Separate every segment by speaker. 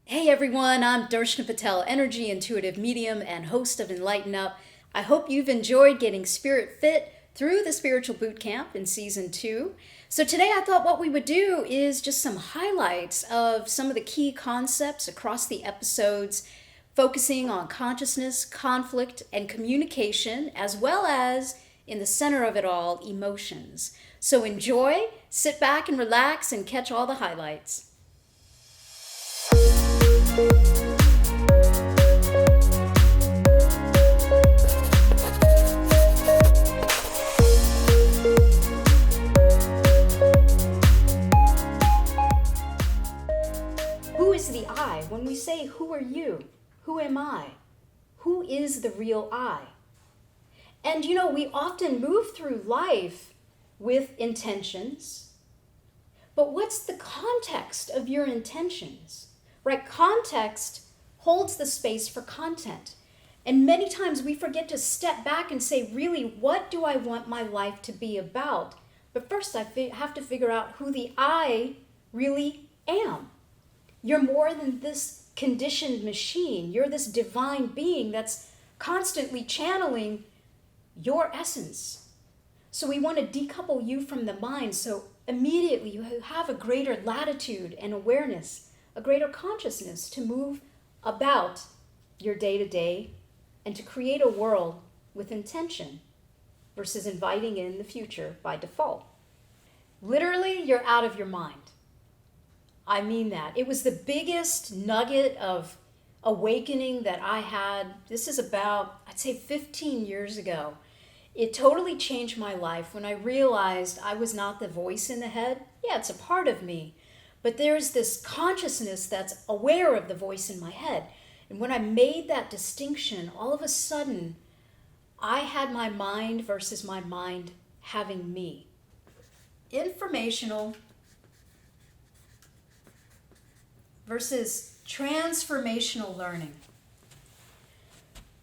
Speaker 1: Hey everyone, I'm Darshna Patel, energy intuitive medium and host of Enlighten Up. I hope you've enjoyed getting spirit fit through the spiritual boot camp in season 2. So today I thought what we would do is just some highlights of some of the key concepts across the episodes, focusing on consciousness, conflict, and communication, as well as in the center of it all, emotions. So enjoy, sit back and relax and catch all the highlights. Who is the I? When we say, who are you? Who am I? Who is the real I? And we often move through life with intentions, but what's the context of your intentions? Right? Context holds the space for content. And many times we forget to step back and say, really, what do I want my life to be about? But first I have to figure out who the I really am. You're more than this conditioned machine. You're this divine being that's constantly channeling your essence. So we want to decouple you from the mind so immediately you have a greater latitude and awareness, a greater consciousness to move about your day-to-day and to create a world with intention versus inviting in the future by default. Literally, you're out of your mind. I mean that. It was the biggest nugget of awakening that I had. This is about, I'd say 15 years ago. It totally changed my life when I realized I was not the voice in the head. Yeah, it's a part of me. But there's this consciousness that's aware of the voice in my head. And when I made that distinction, all of a sudden, I had my mind versus my mind having me. Informational versus transformational learning.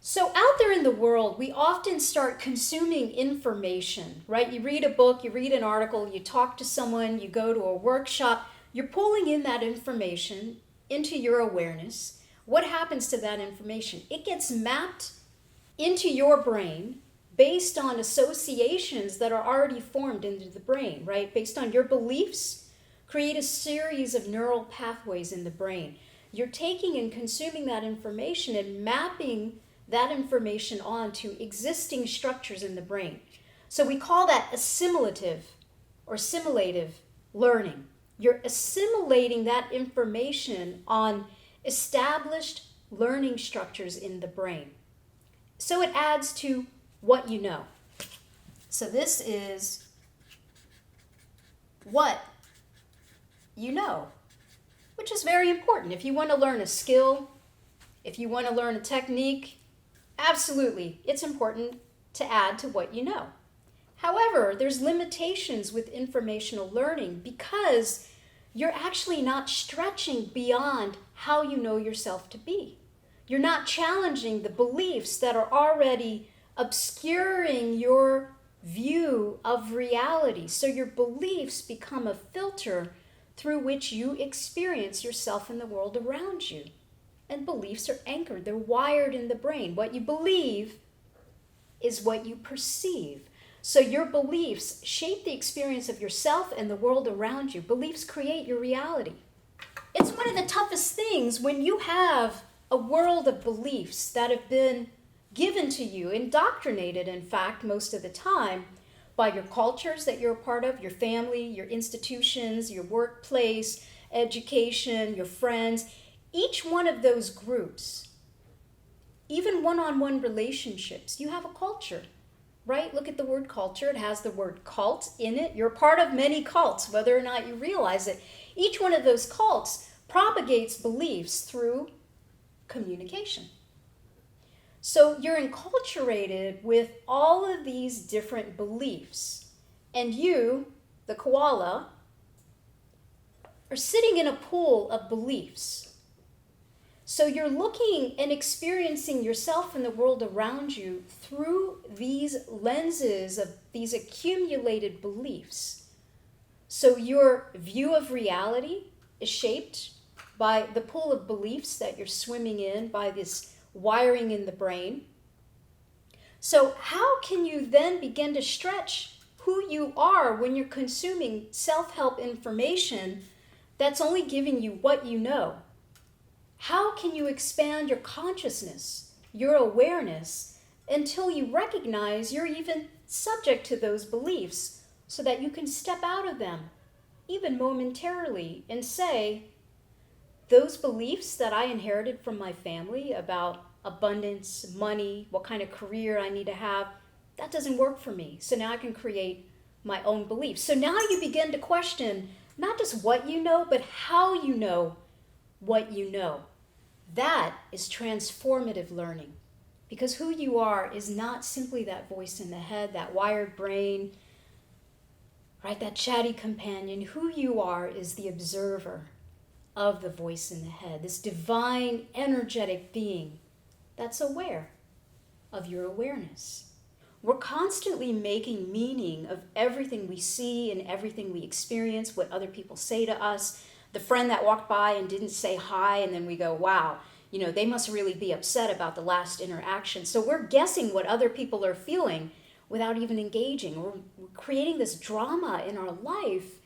Speaker 1: So out there in the world, we often start consuming information, right? You read a book, you read an article, you talk to someone, you go to a workshop, you're pulling in that information into your awareness. What happens to that information? It gets mapped into your brain based on associations that are already formed into the brain, right? Based on your beliefs, create a series of neural pathways in the brain. You're taking and consuming that information and mapping that information onto existing structures in the brain. So we call that assimilative or assimilative learning. You're assimilating that information on established learning structures in the brain. So it adds to what you know. So this is what you know, which is very important. If you want to learn a skill, if you want to learn a technique, absolutely, it's important to add to what you know. However, there's limitations with informational learning because you're actually not stretching beyond how you know yourself to be. You're not challenging the beliefs that are already obscuring your view of reality. So your beliefs become a filter through which you experience yourself and the world around you. And beliefs are anchored. They're wired in the brain. What you believe is what you perceive. So your beliefs shape the experience of yourself and the world around you. Beliefs create your reality. It's one of the toughest things when you have a world of beliefs that have been given to you, indoctrinated, in fact, most of the time, by your cultures that you're a part of, your family, your institutions, your workplace, education, your friends. Each one of those groups, even one-on-one relationships, you have a culture, right? Look at the word culture. It has the word cult in it. You're part of many cults, whether or not you realize it. Each one of those cults propagates beliefs through communication. So you're enculturated with all of these different beliefs. And you, the koala, are sitting in a pool of beliefs. So you're looking and experiencing yourself and the world around you through these lenses of these accumulated beliefs. So your view of reality is shaped by the pool of beliefs that you're swimming in, by this wiring in the brain. So how can you then begin to stretch who you are when you're consuming self-help information that's only giving you what you know? How can you expand your consciousness, your awareness, until you recognize you're even subject to those beliefs so that you can step out of them, even momentarily, and say, those beliefs that I inherited from my family about abundance, money, what kind of career I need to have, that doesn't work for me. So now I can create my own beliefs. So now you begin to question not just what you know, but how you know what you know. That is transformative learning, because who you are is not simply that voice in the head, that wired brain, right? That chatty companion. Who you are is the observer of the voice in the head, this divine, energetic being that's aware of your awareness. We're constantly making meaning of everything we see and everything we experience, what other people say to us. The friend that walked by and didn't say hi, and then we go, wow, they must really be upset about the last interaction. So we're guessing what other people are feeling without even engaging. We're creating this drama in our life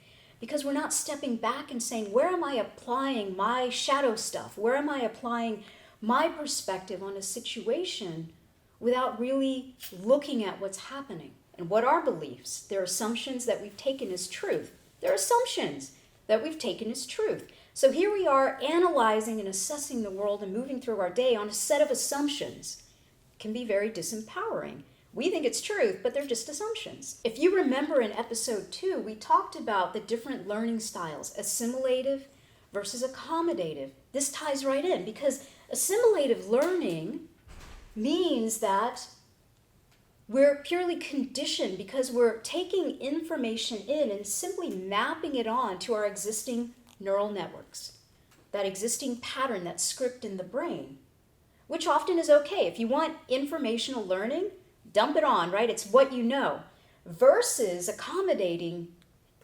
Speaker 1: because we're not stepping back and saying, where am I applying my shadow stuff? Where am I applying my perspective on a situation without really looking at what's happening? And what are beliefs? They're assumptions that we've taken as truth. They're assumptions that we've taken as truth. So here we are analyzing and assessing the world and moving through our day on a set of assumptions. It can be very disempowering. We think it's truth, but they're just assumptions. If you remember in episode 2, we talked about the different learning styles, assimilative versus accommodative. This ties right in because assimilative learning means that we're purely conditioned because we're taking information in and simply mapping it on to our existing neural networks, that existing pattern, that script in the brain, which often is okay. If you want informational learning, dump it on, right? It's what you know. Versus accommodating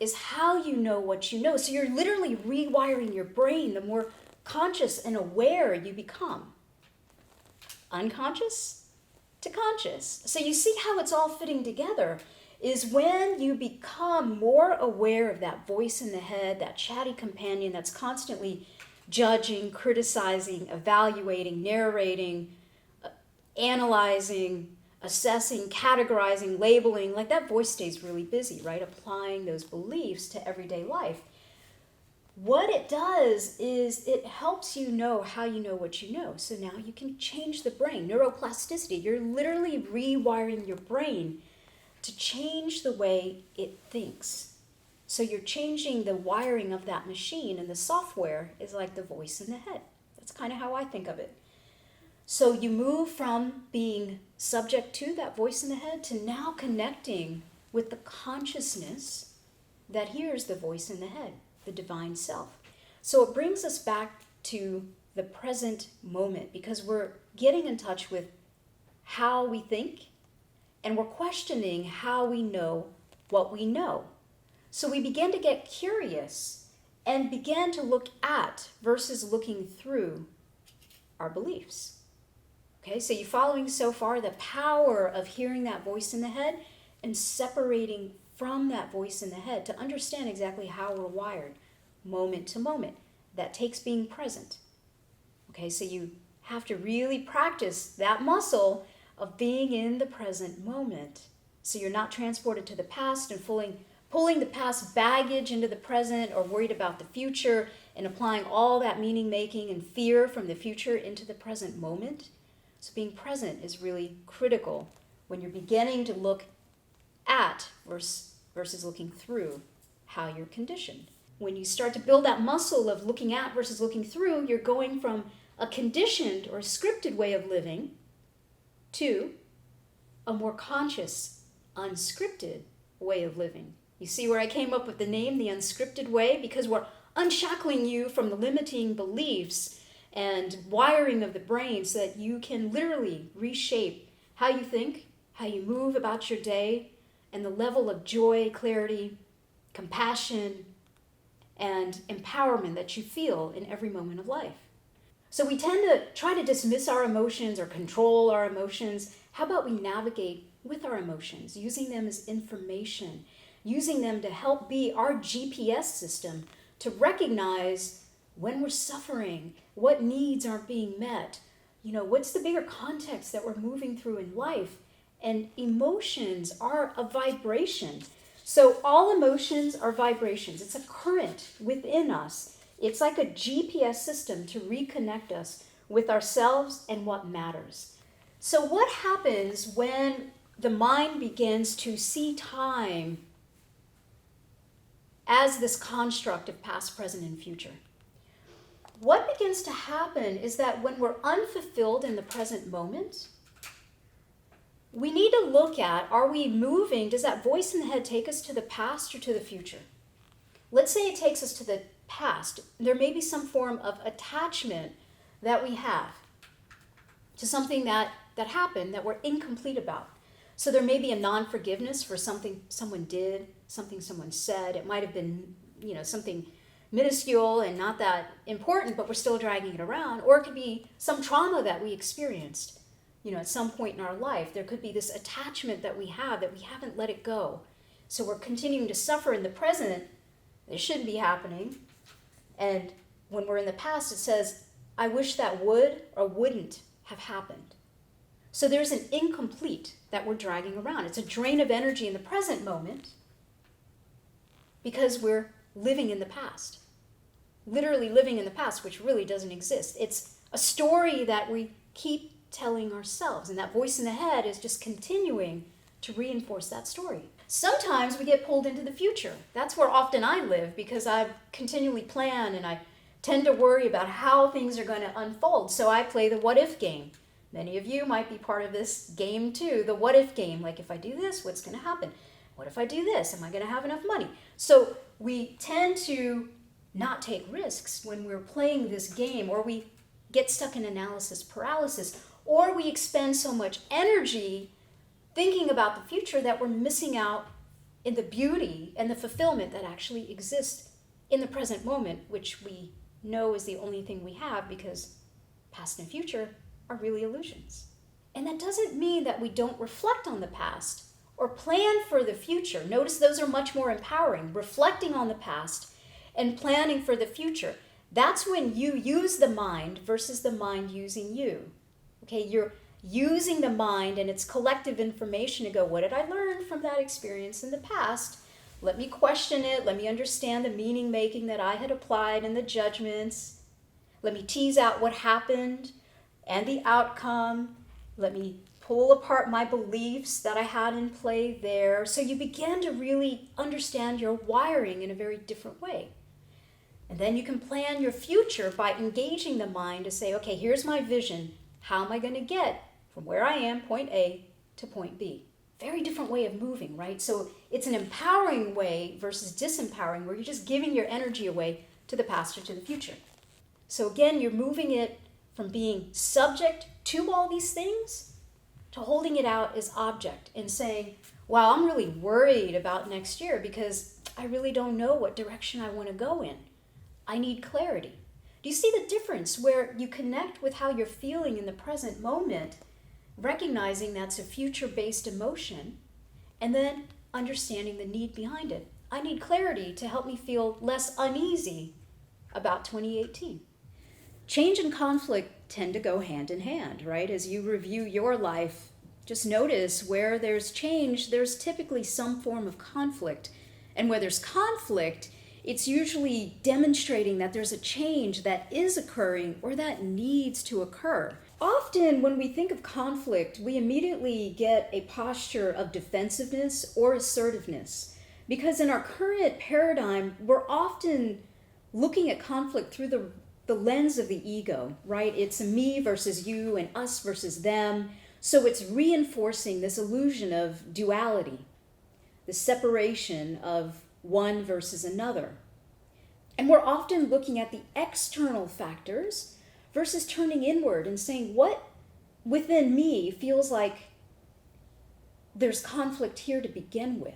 Speaker 1: is how you know what you know. So you're literally rewiring your brain the more conscious and aware you become. Unconscious to conscious. So you see how it's all fitting together is when you become more aware of that voice in the head, that chatty companion that's constantly judging, criticizing, evaluating, narrating, analyzing, assessing, categorizing, labeling. Like that voice stays really busy, right? Applying those beliefs to everyday life. What it does is it helps you know how you know what you know. So now you can change the brain. Neuroplasticity, you're literally rewiring your brain to change the way it thinks. So you're changing the wiring of that machine, and the software is like the voice in the head. That's kind of how I think of it. So you move from being subject to that voice in the head to now connecting with the consciousness that hears the voice in the head, the divine self. So it brings us back to the present moment because we're getting in touch with how we think and we're questioning how we know what we know. So we begin to get curious and begin to look at versus looking through our beliefs. Okay, so you following so far the power of hearing that voice in the head and separating from that voice in the head to understand exactly how we're wired moment to moment. That takes being present. Okay, so you have to really practice that muscle of being in the present moment. So you're not transported to the past and pulling the past baggage into the present or worried about the future and applying all that meaning making and fear from the future into the present moment. So being present is really critical when you're beginning to look at versus looking through how you're conditioned. When you start to build that muscle of looking at versus looking through, you're going from a conditioned or scripted way of living to a more conscious, unscripted way of living. You see where I came up with the name, the unscripted way? Because we're unshackling you from the limiting beliefs and wiring of the brain so that you can literally reshape how you think, how you move about your day, and the level of joy, clarity, compassion, and empowerment that you feel in every moment of life. So we tend to try to dismiss our emotions or control our emotions. How about we navigate with our emotions, using them as information, using them to help be our GPS system to recognize when we're suffering, what needs aren't being met, what's the bigger context that we're moving through in life. And emotions are a vibration. So all emotions are vibrations. It's a current within us. It's like a GPS system to reconnect us with ourselves and what matters. So what happens when the mind begins to see time as this construct of past, present, and future? What begins to happen is that when we're unfulfilled in the present moment, we need to look at, are we moving, does that voice in the head take us to the past or to the future? Let's say it takes us to the past. There may be some form of attachment that we have to something that happened that we're incomplete about. So there may be a non-forgiveness for something someone did, something someone said. It might have been, something minuscule and not that important, but we're still dragging it around. Or it could be some trauma that we experienced, at some point in our life. There could be this attachment that we have that we haven't let it go. So we're continuing to suffer in the present. It shouldn't be happening. And when we're in the past, it says, I wish that would or wouldn't have happened. So there's an incomplete that we're dragging around. It's a drain of energy in the present moment because we're living in the past. Literally living in the past, which really doesn't exist. It's a story that we keep telling ourselves, and that voice in the head is just continuing to reinforce that story. Sometimes we get pulled into the future. That's where often I live because I continually plan and I tend to worry about how things are going to unfold. So I play the what if game. Many of you might be part of this game too, the what if game. Like, if I do this, what's going to happen? What if I do this? Am I going to have enough money? So we tend to not take risks when we're playing this game, or we get stuck in analysis paralysis, or we expend so much energy thinking about the future that we're missing out in the beauty and the fulfillment that actually exists in the present moment, which we know is the only thing we have because past and future are really illusions. And that doesn't mean that we don't reflect on the past or plan for the future. Notice those are much more empowering, reflecting on the past and planning for the future. That's when you use the mind versus the mind using you. Okay, you're using the mind and its collective information to go, what did I learn from that experience in the past? Let me question it. Let me understand the meaning making that I had applied and the judgments. Let me tease out what happened and the outcome. Let me pull apart my beliefs that I had in play there. So you begin to really understand your wiring in a very different way. And then you can plan your future by engaging the mind to say, okay, here's my vision. How am I going to get from where I am, point A, to point B? Very different way of moving, right? So it's an empowering way versus disempowering, where you're just giving your energy away to the past or to the future. So again, you're moving it from being subject to all these things to holding it out as object and saying, wow, I'm really worried about next year because I really don't know what direction I want to go in. I need clarity. Do you see the difference where you connect with how you're feeling in the present moment, recognizing that's a future-based emotion, and then understanding the need behind it? I need clarity to help me feel less uneasy about 2018. Change and conflict tend to go hand in hand, right? As you review your life, just notice where there's change, there's typically some form of conflict. And where there's conflict, it's usually demonstrating that there's a change that is occurring or that needs to occur. Often when we think of conflict, we immediately get a posture of defensiveness or assertiveness. Because in our current paradigm, we're often looking at conflict through the lens of the ego, right? It's me versus you and us versus them. So it's reinforcing this illusion of duality, the separation of one versus another. And we're often looking at the external factors versus turning inward and saying, what within me feels like there's conflict here to begin with?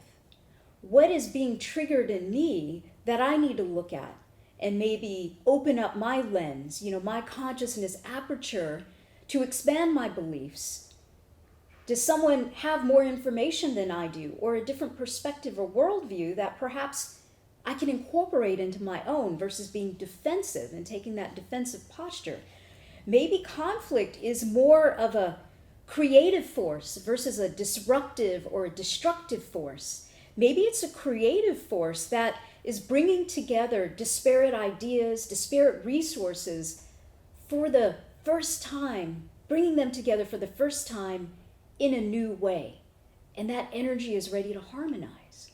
Speaker 1: What is being triggered in me
Speaker 2: that I need to look at and maybe open up my lens, my consciousness aperture to expand my beliefs? Does someone have more information than I do, or a different perspective or worldview that perhaps I can incorporate into my own versus being defensive and taking that defensive posture? Maybe conflict is more of a creative force versus a disruptive or a destructive force. Maybe it's a creative force that is bringing together disparate ideas, disparate resources for the first time, bringing them together for the first time in a new way. And that energy is ready to harmonize.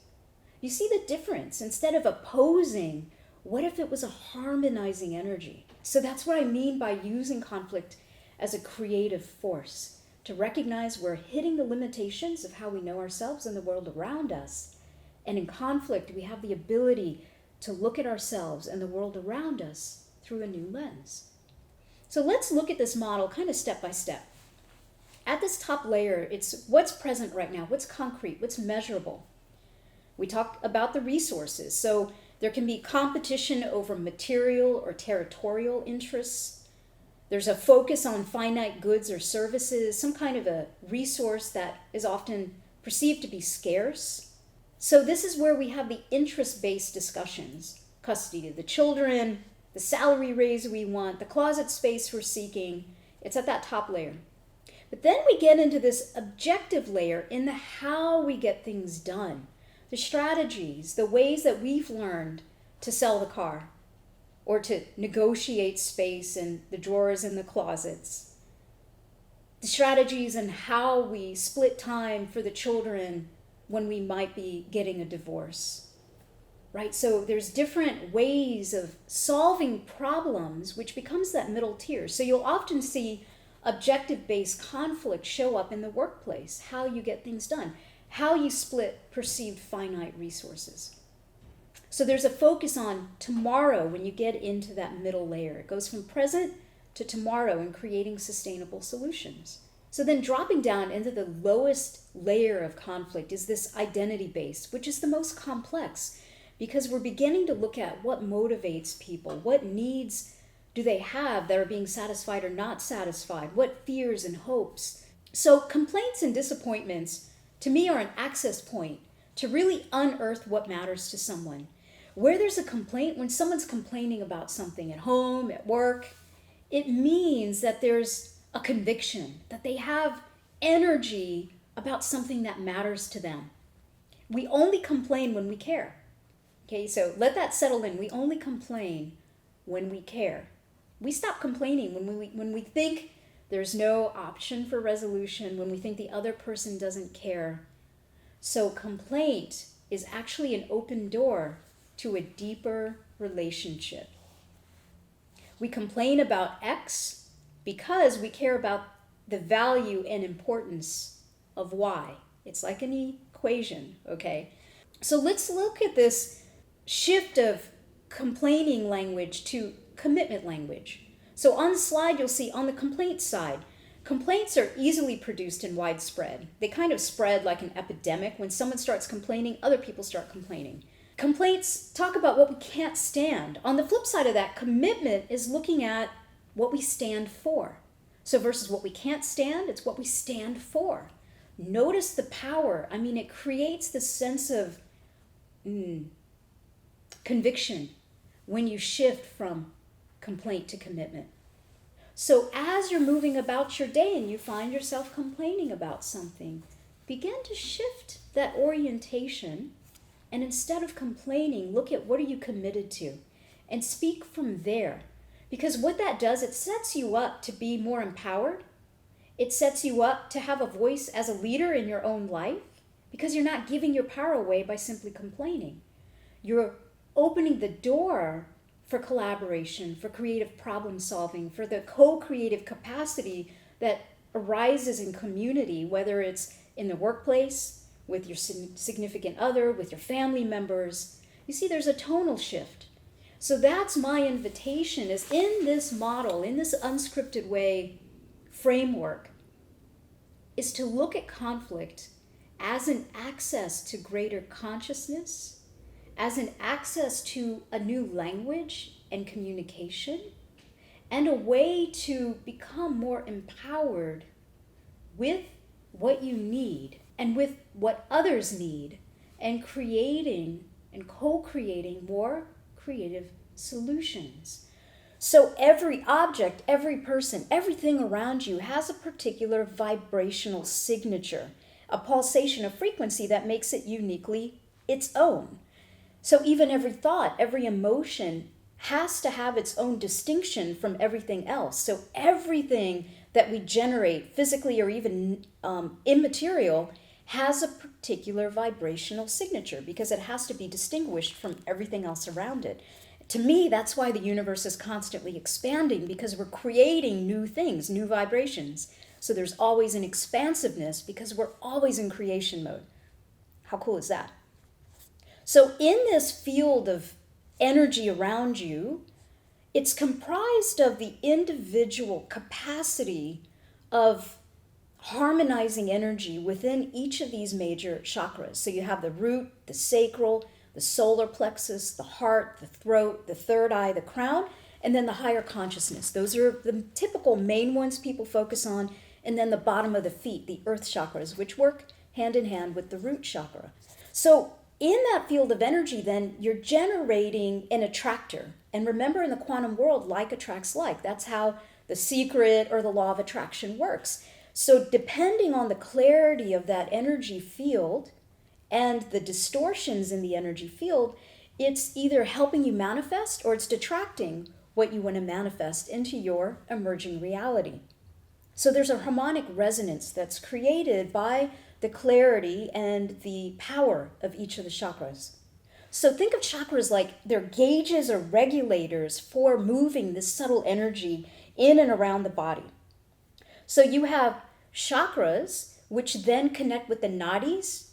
Speaker 2: You see the difference? Instead of opposing, what if it was a harmonizing energy? So that's what I mean by using conflict as a creative force, to recognize we're hitting the limitations of how we know ourselves and the world around us. And in conflict, we have the ability to look at ourselves and the world around us through a new lens. So let's look at this model kind of step by step. At this top layer, it's what's present right now, what's concrete, what's measurable. We talk about the resources. So there can be competition over material or territorial interests. There's a focus on finite goods or services, some kind of a resource that is often perceived to be scarce. So this is where we have the interest-based discussions. Custody of the children, the salary raise we want, the closet space we're seeking. It's at that top layer. But then we get into this objective layer in the how we get things done. The strategies, the ways that we've learned to sell the car or to negotiate space in the drawers in the closets. The strategies and how we split time for the children when we might be getting a divorce, right? So there's different ways of solving problems, which becomes that middle tier. So you'll often see objective-based conflict show up in the workplace, how you get things done, how you split perceived finite resources. So there's a focus on tomorrow when you get into that middle layer. It goes from present to tomorrow in creating sustainable solutions. So then dropping down into the lowest layer of conflict is this identity-based, which is the most complex, because we're beginning to look at what motivates people, what needs do they have that are being satisfied or not satisfied, what fears and hopes. So complaints and disappointments, to me, are an access point to really unearth what matters to someone. Where there's a complaint, when someone's complaining about something at home, at work, it means that there's a conviction, that they have energy about something that matters to them. We only complain when we care. Okay, so let that settle in. We only complain when we care. We stop complaining when we think there's no option for resolution, when we think the other person doesn't care. So complaint is actually an open door to a deeper relationship. We complain about X because we care about the value and importance of Y. It's like an equation, okay? So let's look at this shift of complaining language to commitment language. So on the slide, you'll see on the complaint side, complaints are easily produced and widespread. They kind of spread like an epidemic. When someone starts complaining, other people start complaining. Complaints talk about what we can't stand. On the flip side of that, commitment is looking at what we stand for. So versus what we can't stand, it's what we stand for. Notice the power. I mean, it creates this sense of conviction when you shift from complaint to commitment. So as you're moving about your day and you find yourself complaining about something, begin to shift that orientation, and instead of complaining, look at what are you committed to and speak from there. Because what that does, it sets you up to be more empowered. It sets you up to have a voice as a leader in your own life, because you're not giving your power away by simply complaining. You're opening the door for collaboration, for creative problem solving, for the co-creative capacity that arises in community, whether it's in the workplace, with your significant other, with your family members. You see, there's a tonal shift. So that's my invitation, is in this model, in this unscripted way framework, is to look at conflict as an access to greater consciousness, as an access to a new language and communication, and a way to become more empowered with what you need and with what others need, and creating and co-creating more creative solutions. So every object, every person, everything around you has a particular vibrational signature, a pulsation, a frequency that makes it uniquely its own. So even every thought, every emotion has to have its own distinction from everything else. So everything that we generate, physically or even immaterial, has a particular vibrational signature because it has to be distinguished from everything else around it. To me, that's why the universe is constantly expanding, because we're creating new things, new vibrations. So there's always an expansiveness because we're always in creation mode. How cool is that? So in this field of energy around you, it's comprised of the individual capacity of harmonizing energy within each of these major chakras. So you have the root, the sacral, the solar plexus, the heart, the throat, the third eye, the crown, and then the higher consciousness. Those are the typical main ones people focus on. And then the bottom of the feet, the earth chakras, which work hand in hand with the root chakra. So in that field of energy, then, you're generating an attractor. And remember, in the quantum world, like attracts like. That's how the secret or the law of attraction works. So depending on the clarity of that energy field and the distortions in the energy field, it's either helping you manifest or it's detracting what you want to manifest into your emerging reality. So there's a harmonic resonance that's created by the clarity and the power of each of the chakras. So think of chakras like they're gauges or regulators for moving this subtle energy in and around the body. So you have chakras, which then connect with the nadis,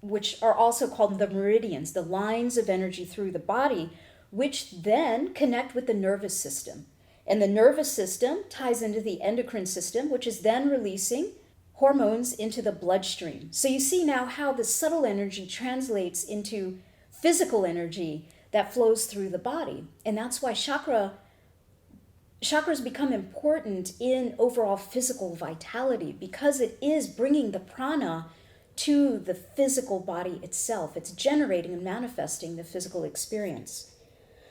Speaker 2: which are also called the meridians, the lines of energy through the body, which then connect with the nervous system. And the nervous system ties into the endocrine system, which is then releasing hormones into the bloodstream. So you see now how the subtle energy translates into physical energy that flows through the body. And that's why chakras become important in overall physical vitality, because it is bringing the prana to the physical body itself. It's generating and manifesting the physical experience.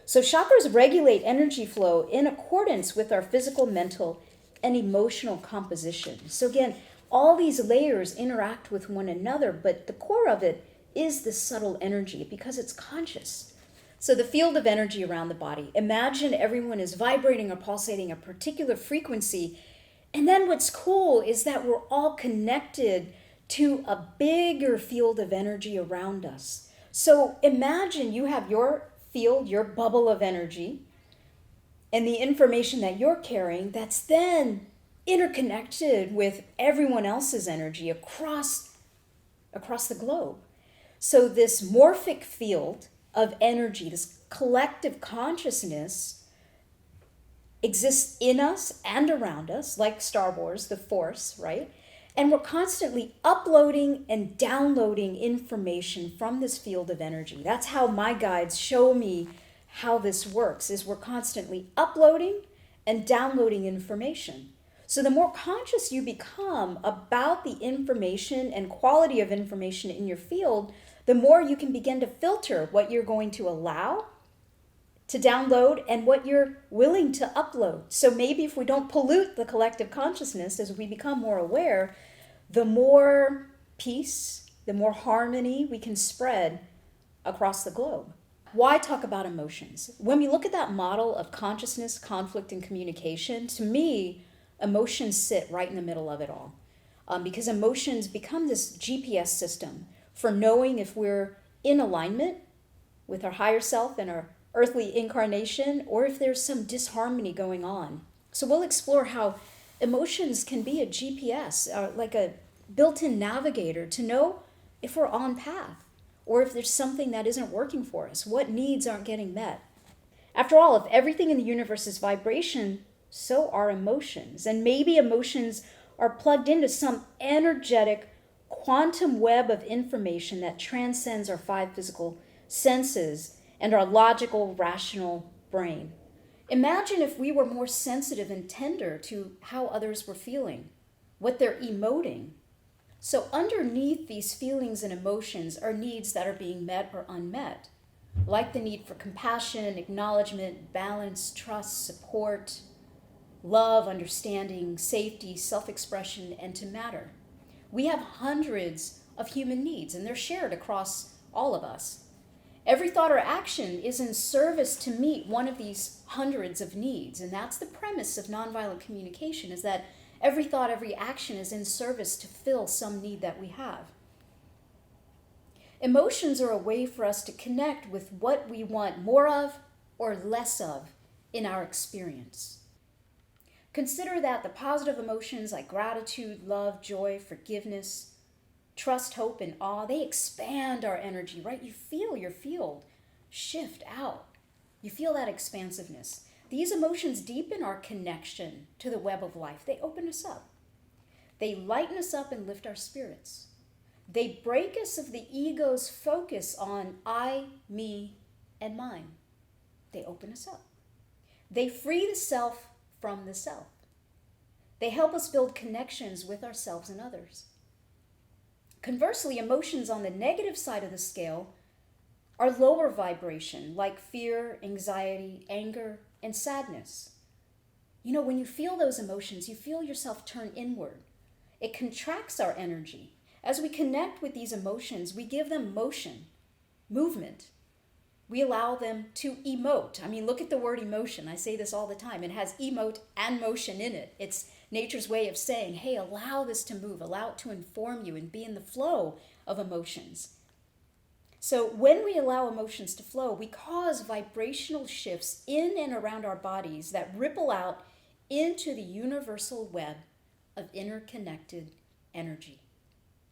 Speaker 2: So chakras regulate energy flow in accordance with our physical, mental, and emotional composition. So again, all these layers interact with one another, but the core of it is this subtle energy because it's conscious. So the field of energy around the body, imagine everyone is vibrating or pulsating a particular frequency. And then what's cool is that we're all connected to a bigger field of energy around us. So imagine you have your field, your bubble of energy, and the information that you're carrying that's then interconnected with everyone else's energy across the globe. So this morphic field of energy, this collective consciousness, exists in us and around us, like Star Wars, the Force, right? And we're constantly uploading and downloading information from this field of energy. That's how my guides show me how this works, is we're constantly uploading and downloading information. So the more conscious you become about the information and quality of information in your field, the more you can begin to filter what you're going to allow to download and what you're willing to upload. So maybe if we don't pollute the collective consciousness as we become more aware, the more peace, the more harmony we can spread across the globe. Why talk about emotions? When we look at that model of consciousness, conflict, and communication, to me, emotions sit right in the middle of it all. Because emotions become this GPS system for knowing if we're in alignment with our higher self and our earthly incarnation, or if there's some disharmony going on. So we'll explore how emotions can be a GPS, like a built-in navigator to know if we're on path, or if there's something that isn't working for us, what needs aren't getting met. After all, if everything in the universe is vibration, so are emotions. And maybe emotions are plugged into some energetic quantum web of information that transcends our 5 physical senses, and our logical, rational brain. Imagine if we were more sensitive and tender to how others were feeling, what they're emoting. So underneath these feelings and emotions are needs that are being met or unmet, like the need for compassion, acknowledgement, balance, trust, support, love, understanding, safety, self-expression, and to matter. We have hundreds of human needs, and they're shared across all of us. Every thought or action is in service to meet one of these hundreds of needs, and that's the premise of nonviolent communication, is that every thought, every action is in service to fill some need that we have. Emotions are a way for us to connect with what we want more of or less of in our experience. Consider that the positive emotions like gratitude, love, joy, forgiveness, trust, hope, and awe, they expand our energy, right? You feel your field shift out. You feel that expansiveness. These emotions deepen our connection to the web of life. They open us up. They lighten us up and lift our spirits. They break us of the ego's focus on I, me, and mine. They open us up. They free the self from the self. They help us build connections with ourselves and others. Conversely, emotions on the negative side of the scale are lower vibration, like fear, anxiety, anger, and sadness. You know, when you feel those emotions, you feel yourself turn inward. It contracts our energy. As we connect with these emotions, we give them motion, movement. We allow them to emote. I mean, look at the word emotion. I say this all the time. It has emote and motion in it. It's nature's way of saying, hey, allow this to move, allow it to inform you and be in the flow of emotions. So when we allow emotions to flow, we cause vibrational shifts in and around our bodies that ripple out into the universal web of interconnected energy.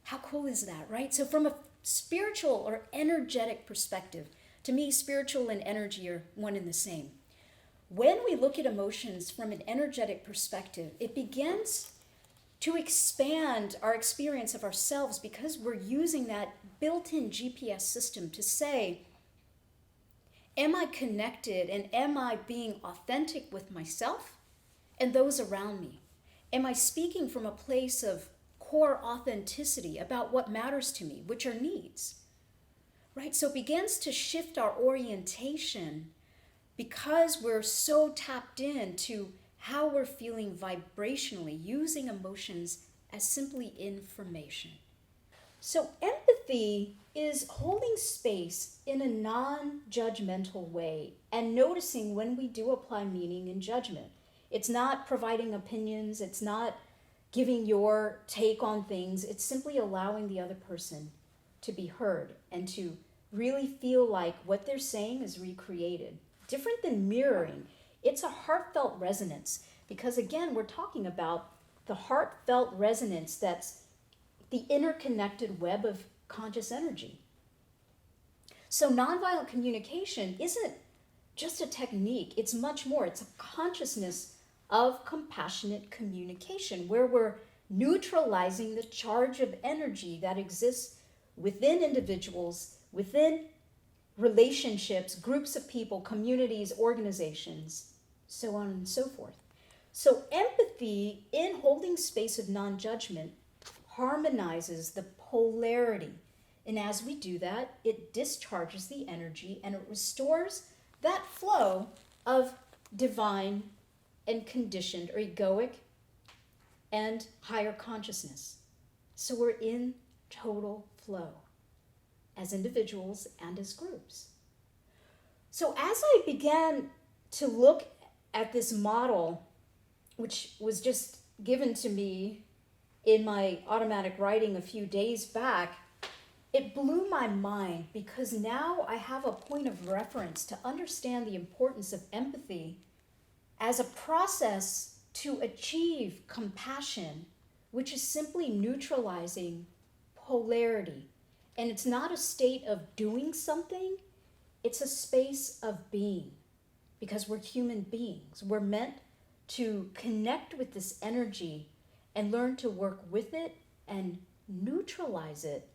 Speaker 2: How cool is that, right? So from a spiritual or energetic perspective, to me, spiritual and energy are one and the same. When we look at emotions from an energetic perspective, it begins to expand our experience of ourselves because we're using that built-in GPS system to say, am I connected and am I being authentic with myself and those around me? Am I speaking from a place of core authenticity about what matters to me, which are needs? Right? So it begins to shift our orientation because we're so tapped into how we're feeling vibrationally, using emotions as simply information. So empathy is holding space in a non-judgmental way and noticing when we do apply meaning and judgment. It's not providing opinions, it's not giving your take on things, it's simply allowing the other person to be heard and to really feel like what they're saying is recreated. Different than mirroring, it's a heartfelt resonance because again, we're talking about the heartfelt resonance that's the interconnected web of conscious energy. So nonviolent communication isn't just a technique, it's much more. It's a consciousness of compassionate communication where we're neutralizing the charge of energy that exists within individuals, within relationships, groups of people, communities, organizations, so on and so forth. So empathy in holding space of non-judgment harmonizes the polarity. And as we do that, it discharges the energy and it restores that flow of divine and conditioned or egoic and higher consciousness. So we're in total flow as individuals and as groups. So as I began to look at this model, which was just given to me in my automatic writing a few days back, it blew my mind because now I have a point of reference to understand the importance of empathy as a process to achieve compassion, which is simply neutralizing polarity. And it's not a state of doing something, it's a space of being, because we're human beings. We're meant to connect with this energy and learn to work with it and neutralize it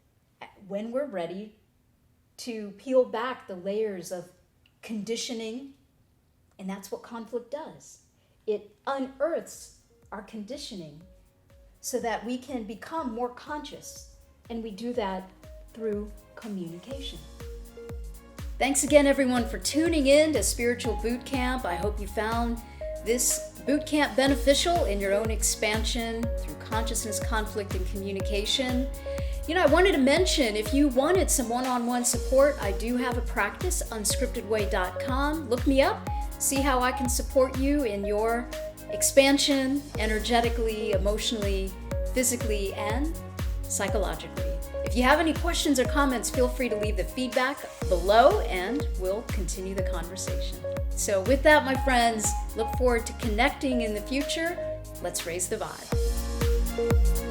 Speaker 2: when we're ready
Speaker 1: to peel back the layers of conditioning, and that's what conflict does. It unearths our conditioning so that we can become more conscious, and we do that through communication. Thanks again, everyone, for tuning in to Spiritual Boot Camp. I hope you found this boot camp beneficial in your own expansion through consciousness, conflict, and communication. I wanted to mention, if you wanted some one-on-one support, I do have a practice, unscriptedway.com. Look me up, see how I can support you in your expansion, energetically, emotionally, physically, and psychologically. If you have any questions or comments, feel free to leave the feedback below and we'll continue the conversation. So with that, my friends, look forward to connecting in the future. Let's raise the vibe.